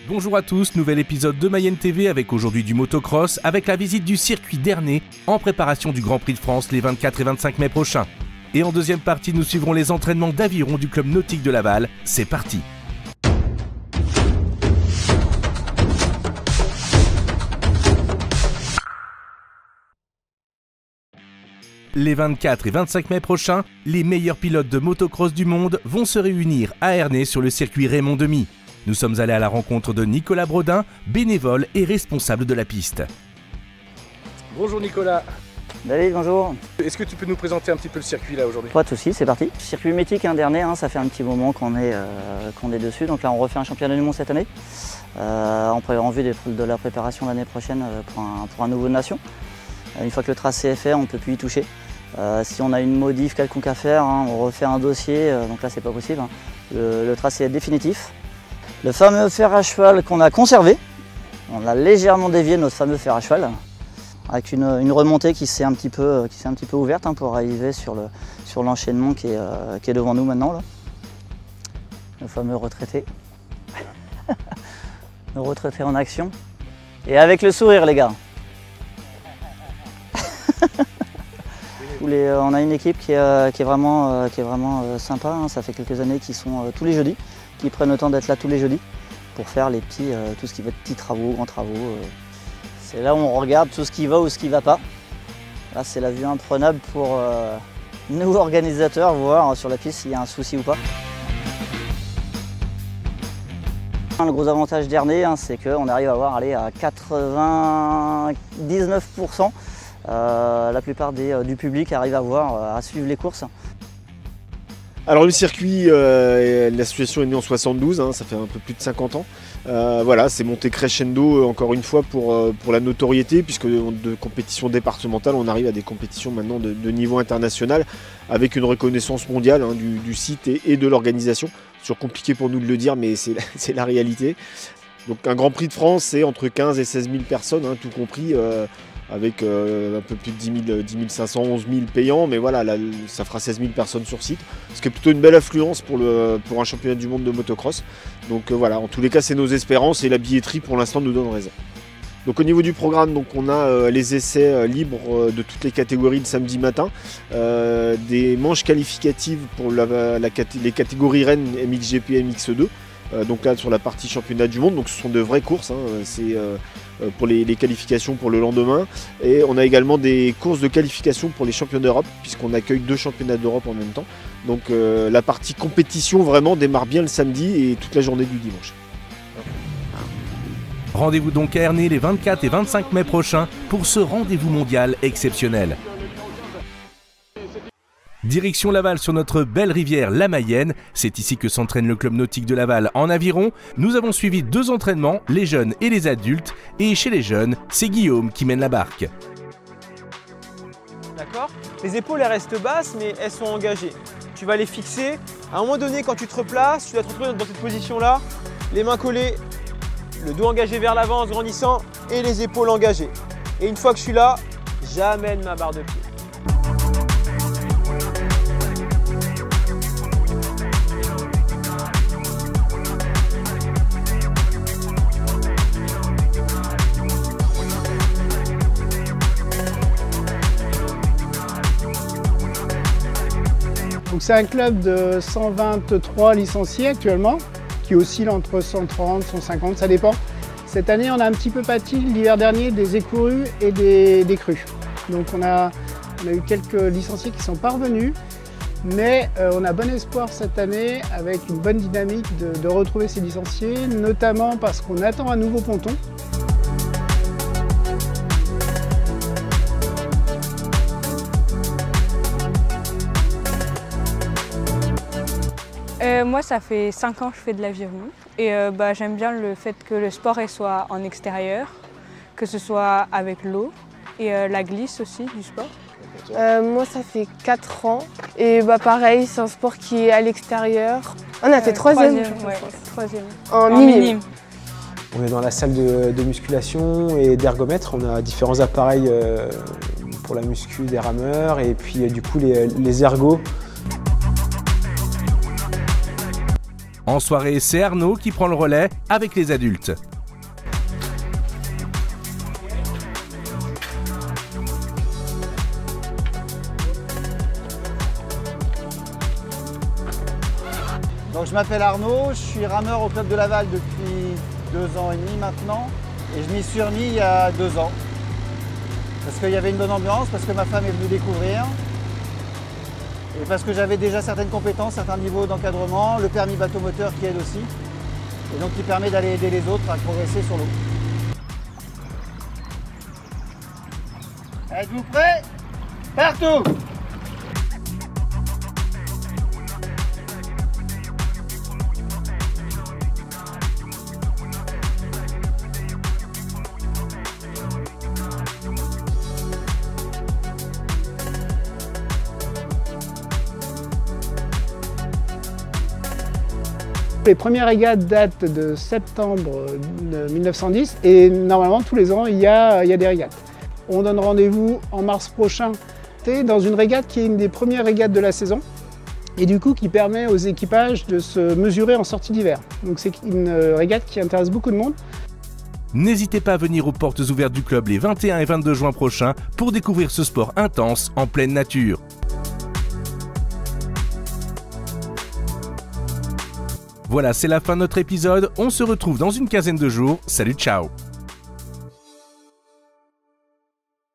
Bonjour à tous, nouvel épisode de Mayenne TV avec aujourd'hui du motocross, avec la visite du circuit d'Ernée en préparation du Grand Prix de France les 24 et 25 mai prochains. Et en deuxième partie, nous suivrons les entraînements d'aviron du club nautique de Laval. C'est parti! Les 24 et 25 mai prochains, les meilleurs pilotes de motocross du monde vont se réunir à Ernée sur le circuit Raymond Demy. Nous sommes allés à la rencontre de Nicolas Brodin, bénévole et responsable de la piste. Bonjour Nicolas. David, bonjour. Est-ce que tu peux nous présenter un petit peu le circuit là aujourd'hui? Pas de soucis, c'est parti. Circuit mythique d'Ernée, ça fait un petit moment qu'on est dessus. Donc là on refait un championnat du monde cette année. En vue de la préparation l'année prochaine pour un nouveau nation. Une fois que le tracé est fait, on ne peut plus y toucher. Si on a une modif quelconque à faire, on refait un dossier, donc là c'est pas possible. Le tracé est définitif. Le fameux fer à cheval qu'on a conservé, on a légèrement dévié notre fameux fer à cheval, avec une remontée qui s'est un petit peu ouverte pour arriver sur l'enchaînement qui est devant nous maintenant. Là. Le fameux retraité. Le retraité en action. Et avec le sourire les gars. On a une équipe qui est vraiment sympa, ça fait quelques années qu'ils sont tous les jeudis, qui prennent le temps d'être là tous les jeudis pour faire les tout ce qui va être petits travaux, grands travaux. C'est là où on regarde tout ce qui va ou ce qui ne va pas. Là c'est la vue imprenable pour nous organisateurs, voir sur la piste s'il y a un souci ou pas. Le gros avantage d'Ernée, c'est qu'on arrive à avoir à 99%. La plupart du public arrive à suivre les courses. Alors le circuit, l'association est née en 72, ça fait un peu plus de 50 ans. Voilà, c'est monté crescendo encore une fois pour la notoriété, puisque de compétition départementale, on arrive à des compétitions maintenant de niveau international, avec une reconnaissance mondiale du site et de l'organisation. C'est toujours compliqué pour nous de le dire, mais c'est la réalité. Donc un Grand Prix de France, c'est entre 15 et 16 000 personnes, tout compris. Avec un peu plus de 10 500, 11 000 payants, mais voilà, là, ça fera 16 000 personnes sur site, ce qui est plutôt une belle affluence pour un championnat du monde de motocross. Donc voilà, en tous les cas, c'est nos espérances et la billetterie pour l'instant nous donne raison. Donc au niveau du programme, donc, on a les essais libres de toutes les catégories le samedi matin, des manches qualificatives pour les catégories Rennes, MXGP et MX2. Donc là sur la partie championnat du monde, donc ce sont de vraies courses, c'est pour les qualifications pour le lendemain, et on a également des courses de qualification pour les championnats d'Europe, puisqu'on accueille 2 championnats d'Europe en même temps. Donc la partie compétition vraiment démarre bien le samedi et toute la journée du dimanche. Rendez-vous donc à Ernée les 24 et 25 mai prochains pour ce rendez-vous mondial exceptionnel. Direction Laval sur notre belle rivière la Mayenne, c'est ici que s'entraîne le club nautique de Laval en aviron. Nous avons suivi 2 entraînements, les jeunes et les adultes, et chez les jeunes, c'est Guillaume qui mène la barque. D'accord ? Les épaules elles restent basses mais elles sont engagées. Tu vas les fixer, à un moment donné quand tu te replaces, tu vas te retrouver dans cette position là, les mains collées, le dos engagé vers l'avant en se grandissant et les épaules engagées. Et une fois que je suis là, j'amène ma barre de pied. C'est un club de 123 licenciés actuellement, qui oscille entre 130 et 150, ça dépend. Cette année, on a un petit peu pâti l'hiver dernier des écourus et des crues. Donc on a eu quelques licenciés qui sont parvenus, mais on a bon espoir cette année avec une bonne dynamique de retrouver ces licenciés, notamment parce qu'on attend un nouveau ponton. Moi, ça fait 5 ans que je fais de l'aviron et j'aime bien le fait que le sport soit en extérieur, que ce soit avec l'eau et la glisse aussi du sport. Moi, ça fait 4 ans et pareil, c'est un sport qui est à l'extérieur. On a fait 3e en minime. On est dans la salle de musculation et d'ergomètre. On a différents appareils pour la muscu, des rameurs et puis du coup les ergos. En soirée, c'est Arnaud qui prend le relais avec les adultes. Donc je m'appelle Arnaud, je suis rameur au Club de Laval depuis 2 ans et demi maintenant et je m'y suis remis il y a 2 ans parce qu'il y avait une bonne ambiance, parce que ma femme est venue découvrir et parce que j'avais déjà certaines compétences, certains niveaux d'encadrement, le permis bateau moteur qui aide aussi et donc qui permet d'aller aider les autres à progresser sur l'eau. Êtes-vous prêts? Partout! Les premières régates datent de septembre 1910 et normalement tous les ans il y a des régates. On donne rendez-vous en mars prochain dans une régate qui est une des premières régates de la saison et du coup qui permet aux équipages de se mesurer en sortie d'hiver. Donc c'est une régate qui intéresse beaucoup de monde. N'hésitez pas à venir aux portes ouvertes du club les 21 et 22 juin prochains pour découvrir ce sport intense en pleine nature. Voilà, c'est la fin de notre épisode. On se retrouve dans une quinzaine de jours. Salut, ciao!